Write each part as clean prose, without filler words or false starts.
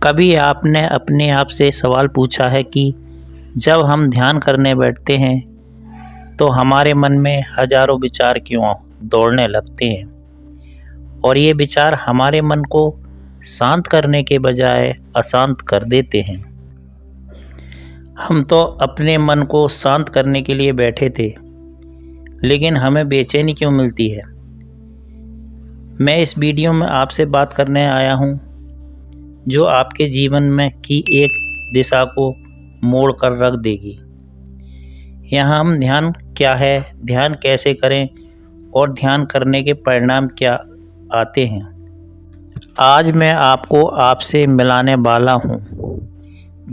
कभी आपने अपने आप से सवाल पूछा है कि जब हम ध्यान करने बैठते हैं तो हमारे मन में हजारों विचार क्यों दौड़ने लगते हैं और ये विचार हमारे मन को शांत करने के बजाय अशांत कर देते हैं। हम तो अपने मन को शांत करने के लिए बैठे थे, लेकिन हमें बेचैनी क्यों मिलती है। मैं इस वीडियो में आपसे बात करने आया हूँ जो आपके जीवन में की एक दिशा को मोड़ कर रख देगी। यहाँ हम ध्यान क्या है, ध्यान कैसे करें और ध्यान करने के परिणाम क्या आते हैं, आज मैं आपको आपसे मिलाने वाला हूँ।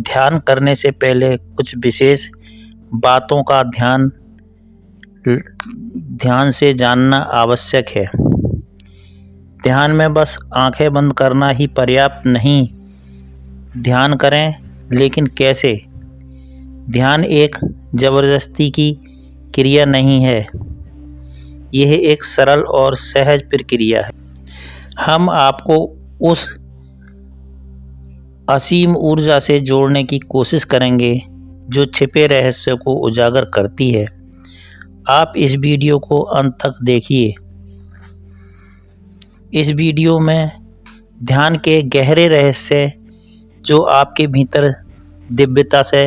ध्यान करने से पहले कुछ विशेष बातों का ध्यान से जानना आवश्यक है। ध्यान में बस आंखें बंद करना ही पर्याप्त नहीं। ध्यान करें, लेकिन कैसे। ध्यान एक जबरदस्ती की क्रिया नहीं है, यह एक सरल और सहज प्रक्रिया है। हम आपको उस असीम ऊर्जा से जोड़ने की कोशिश करेंगे जो छिपे रहस्य को उजागर करती है। आप इस वीडियो को अंत तक देखिए। इस वीडियो में ध्यान के गहरे रहस्य जो आपके भीतर दिव्यता से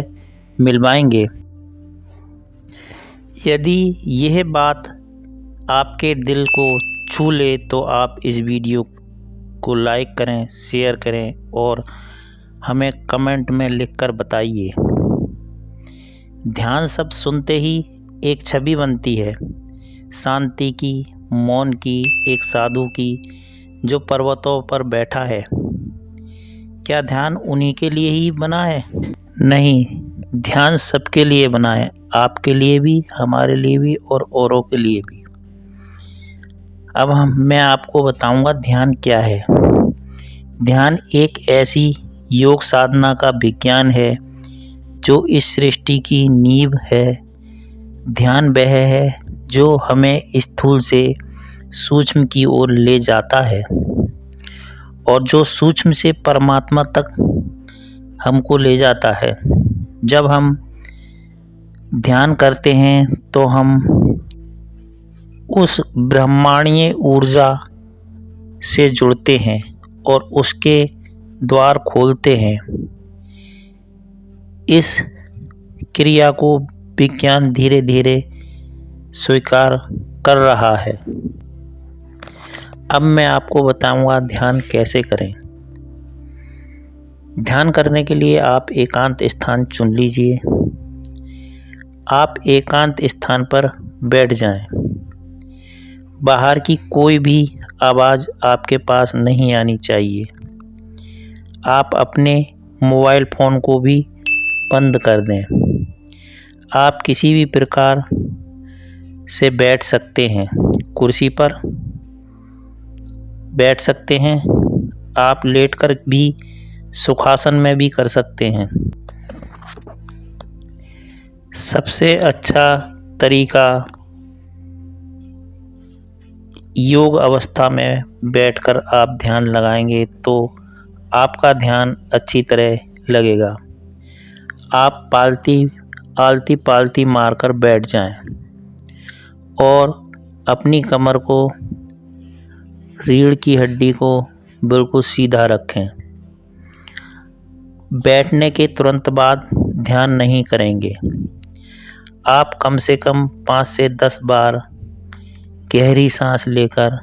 मिलवाएंगे। यदि यह बात आपके दिल को छू ले तो आप इस वीडियो को लाइक करें, शेयर करें और हमें कमेंट में लिखकर बताइए। ध्यान शब्द सुनते ही एक छवि बनती है, शांति की, मौन की, एक साधु की जो पर्वतों पर बैठा है। क्या ध्यान उन्हीं के लिए ही बना है? नहीं, ध्यान सबके लिए बना है, आपके लिए भी, हमारे लिए भी और औरों के लिए भी। अब मैं आपको बताऊंगा ध्यान क्या है। ध्यान एक ऐसी योग साधना का विज्ञान है जो इस सृष्टि की नींव है। ध्यान वह है जो हमें स्थूल से सूक्ष्म की ओर ले जाता है और जो सूक्ष्म से परमात्मा तक हमको ले जाता है। जब हम ध्यान करते हैं तो हम उस ब्रह्मांडीय ऊर्जा से जुड़ते हैं और उसके द्वार खोलते हैं। इस क्रिया को विज्ञान धीरे धीरे स्वीकार कर रहा है। अब मैं आपको बताऊंगा ध्यान कैसे करें। ध्यान करने के लिए आप एकांत स्थान चुन लीजिए। आप एकांत स्थान पर बैठ जाएं। बाहर की कोई भी आवाज़ आपके पास नहीं आनी चाहिए। आप अपने मोबाइल फ़ोन को भी बंद कर दें। आप किसी भी प्रकार से बैठ सकते हैं, कुर्सी पर बैठ सकते हैं, आप लेटकर भी सुखासन में भी कर सकते हैं। सबसे अच्छा तरीका योग अवस्था में बैठकर आप ध्यान लगाएंगे तो आपका ध्यान अच्छी तरह लगेगा। आप आलती पालती मारकर बैठ जाएं और अपनी कमर को, रीढ़ की हड्डी को बिल्कुल सीधा रखें। बैठने के तुरंत बाद ध्यान नहीं करेंगे। आप कम से कम 5 से 10 बार गहरी सांस लेकर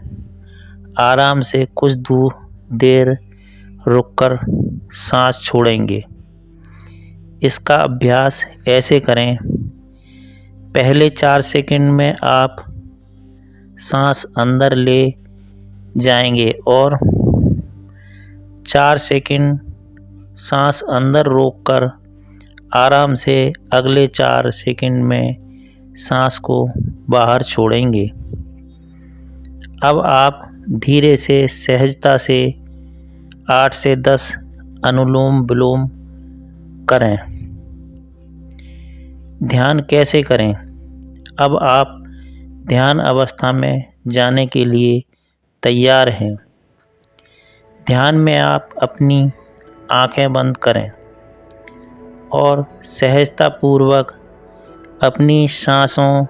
आराम से कुछ देर रुककर सांस छोड़ेंगे। इसका अभ्यास ऐसे करें। पहले 4 सेकंड में आप सांस अंदर ले जाएंगे और 4 सेकंड सांस अंदर रोककर आराम से अगले 4 सेकंड में सांस को बाहर छोड़ेंगे। अब आप धीरे से सहजता से 8 से 10 अनुलोम विलोम करें। ध्यान कैसे करें? अब आप ध्यान अवस्था में जाने के लिए तैयार हैं। ध्यान में आप अपनी आंखें बंद करें और सहजतापूर्वक अपनी सांसों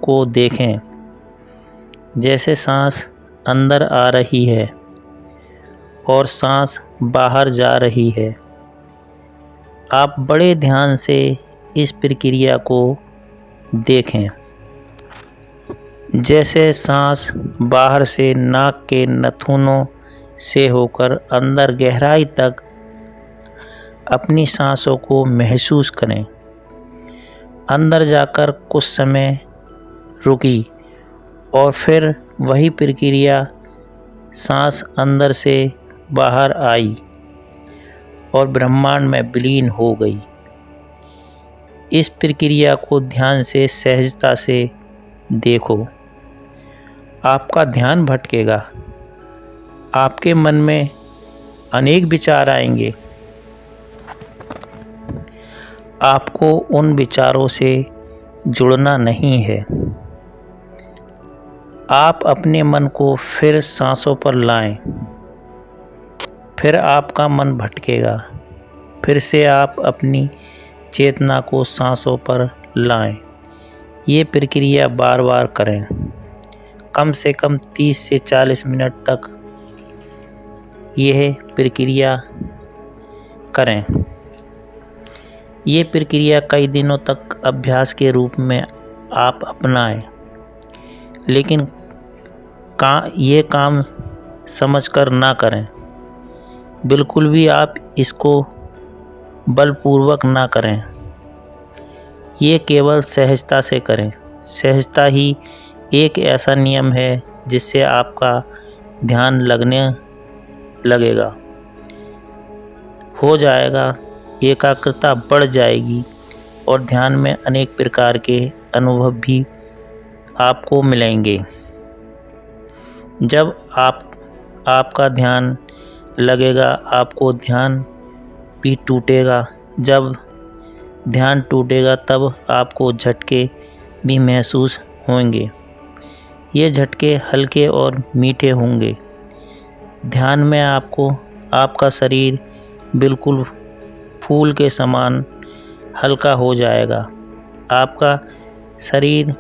को देखें। जैसे सांस अंदर आ रही है और सांस बाहर जा रही है। आप बड़े ध्यान से इस प्रक्रिया को देखें। जैसे सांस बाहर से नाक के नथुनों से होकर अंदर गहराई तक अपनी सांसों को महसूस करें। अंदर जाकर कुछ समय रुकी और फिर वही प्रक्रिया सांस अंदर से बाहर आई और ब्रह्मांड में विलीन हो गई। इस प्रक्रिया को ध्यान से सहजता से देखो। आपका ध्यान भटकेगा, आपके मन में अनेक विचार आएंगे। आपको उन विचारों से जुड़ना नहीं है। आप अपने मन को फिर सांसों पर लाएं। फिर आपका मन भटकेगा। फिर से आप अपनी चेतना को सांसों पर लाएं। ये प्रक्रिया बार बार करें। कम से कम 30 से 40 मिनट तक यह प्रक्रिया करें। ये प्रक्रिया कई दिनों तक अभ्यास के रूप में आप अपनाएं। लेकिन ये काम समझकर ना करें। बिल्कुल भी आप इसको बलपूर्वक ना करें। ये केवल सहजता से करें। सहजता ही एक ऐसा नियम है जिससे आपका ध्यान लगने लगेगा, हो जाएगा, एकाग्रता बढ़ जाएगी और ध्यान में अनेक प्रकार के अनुभव भी आपको मिलेंगे। जब आपका ध्यान लगेगा, आपको ध्यान भी टूटेगा। जब ध्यान टूटेगा तब आपको झटके भी महसूस होंगे। ये झटके हल्के और मीठे होंगे। ध्यान में आपका शरीर बिल्कुल फूल के समान हल्का हो जाएगा। आपका शरीर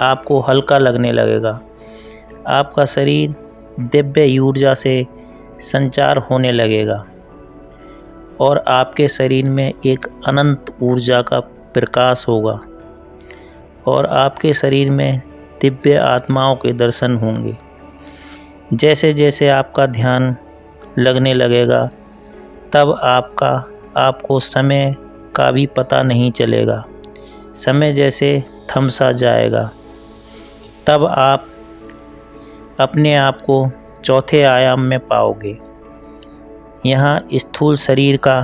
आपको हल्का लगने लगेगा। आपका शरीर दिव्य ऊर्जा से संचार होने लगेगा और आपके शरीर में एक अनंत ऊर्जा का प्रकाश होगा और आपके शरीर में दिव्य आत्माओं के दर्शन होंगे। जैसे जैसे आपका ध्यान लगने लगेगा तब आपको समय का भी पता नहीं चलेगा। समय जैसे थम सा जाएगा। तब आप अपने आप को चौथे आयाम में पाओगे। यहाँ स्थूल शरीर का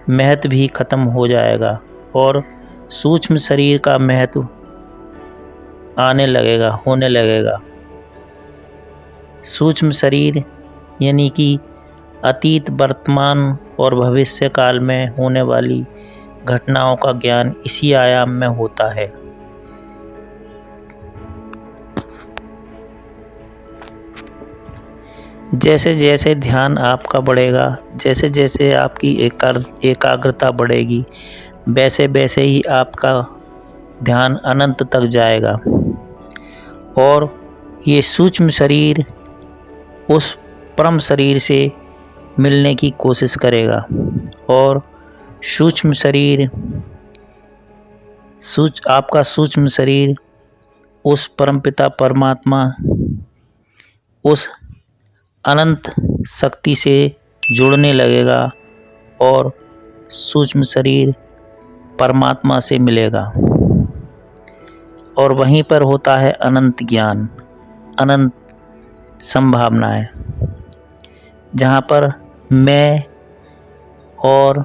महत्व भी खत्म हो जाएगा और सूक्ष्म शरीर का महत्व होने लगेगा। सूक्ष्म शरीर यानी कि अतीत, वर्तमान और भविष्य काल में होने वाली घटनाओं का ज्ञान इसी आयाम में होता है। जैसे जैसे ध्यान आपका बढ़ेगा, जैसे जैसे आपकी एकाग्रता बढ़ेगी, वैसे वैसे ही आपका ध्यान अनंत तक जाएगा और ये सूक्ष्म शरीर उस परम शरीर से मिलने की कोशिश करेगा और आपका सूक्ष्म शरीर उस परमपिता परमात्मा, उस अनंत शक्ति से जुड़ने लगेगा और सूक्ष्म शरीर परमात्मा से मिलेगा और वहीं पर होता है अनंत ज्ञान, अनंत संभावनाएं, जहाँ पर मैं और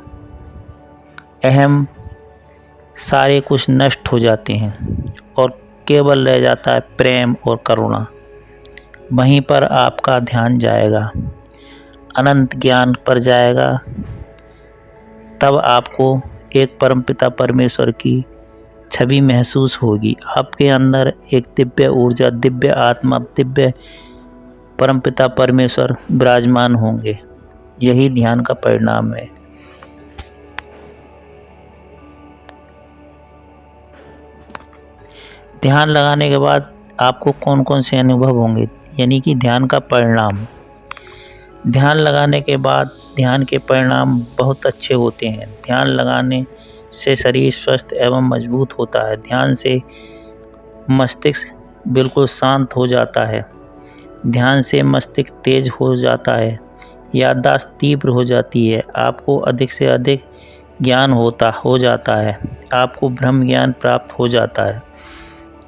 अहम सारे कुछ नष्ट हो जाते हैं और केवल रह जाता है प्रेम और करुणा। वहीं पर आपका ध्यान जाएगा, अनंत ज्ञान पर जाएगा। तब आपको एक परमपिता परमेश्वर की छवि महसूस होगी। आपके अंदर एक दिव्य ऊर्जा, दिव्य आत्मा, दिव्य परमपिता परमेश्वर विराजमान होंगे यही ध्यान का परिणाम है। ध्यान लगाने के बाद आपको कौन कौन से अनुभव होंगे, यानी कि ध्यान का परिणाम। ध्यान लगाने के बाद ध्यान के परिणाम बहुत अच्छे होते हैं। ध्यान लगाने से शरीर स्वस्थ एवं मजबूत होता है। ध्यान से मस्तिष्क बिल्कुल शांत हो जाता है। ध्यान से मस्तिष्क तेज हो जाता है, याददाश्त तीव्र हो जाती है, आपको अधिक से अधिक ज्ञान हो जाता है, आपको ब्रह्म ज्ञान प्राप्त हो जाता है।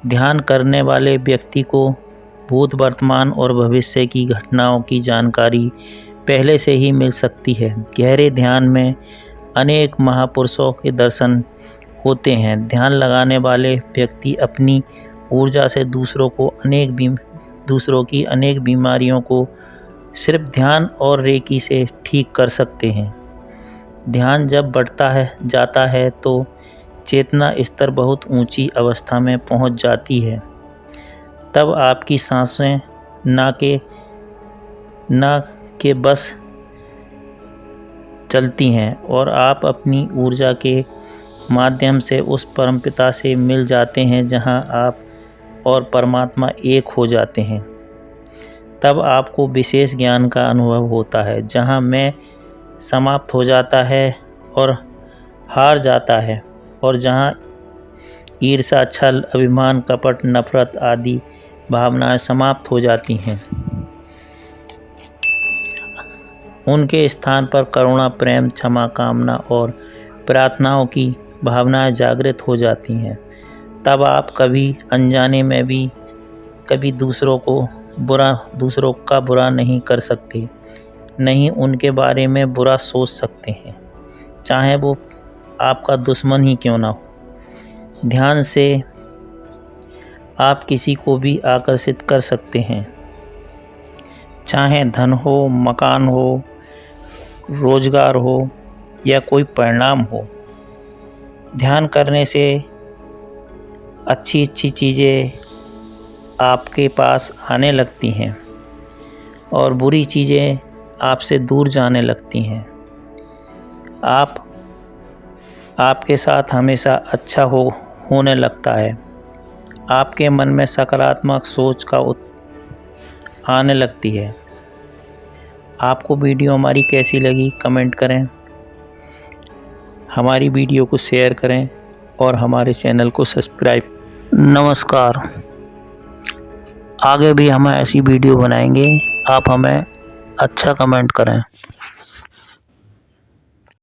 ध्यान करने वाले व्यक्ति को भूत, वर्तमान और भविष्य की घटनाओं की जानकारी पहले से ही मिल सकती है। गहरे ध्यान में अनेक महापुरुषों के दर्शन होते हैं। ध्यान लगाने वाले व्यक्ति अपनी ऊर्जा से दूसरों की अनेक बीमारियों को सिर्फ ध्यान और रेकी से ठीक कर सकते हैं। ध्यान जब जाता है तो चेतना स्तर बहुत ऊंची अवस्था में पहुंच जाती है। तब आपकी सांसें ना के बस चलती हैं और आप अपनी ऊर्जा के माध्यम से उस परमपिता से मिल जाते हैं जहां आप और परमात्मा एक हो जाते हैं। तब आपको विशेष ज्ञान का अनुभव होता है, जहां मैं समाप्त हो जाता है और हार जाता है, और जहां ईर्ष्या, छल, अभिमान, कपट, नफरत आदि भावनाएं समाप्त हो जाती हैं। उनके स्थान पर करुणा, प्रेम, क्षमा, कामना और प्रार्थनाओं की भावनाएं जागृत हो जाती हैं। तब आप कभी अनजाने में भी कभी दूसरों का बुरा नहीं कर सकते, नहीं उनके बारे में बुरा सोच सकते हैं, चाहे वो आपका दुश्मन ही क्यों ना हो। ध्यान से आप किसी को भी आकर्षित कर सकते हैं, चाहे धन हो, मकान हो, रोजगार हो या कोई परिणाम हो। ध्यान करने से अच्छी चीज़ें आपके पास आने लगती हैं और बुरी चीज़ें आपसे दूर जाने लगती हैं। आपके साथ हमेशा अच्छा होने लगता है। आपके मन में सकारात्मक सोच आने लगती है। आपको वीडियो हमारी कैसी लगी कमेंट करें, हमारी वीडियो को शेयर करें और हमारे चैनल को सब्सक्राइब। नमस्कार। आगे भी हम ऐसी वीडियो बनाएंगे, आप हमें अच्छा कमेंट करें।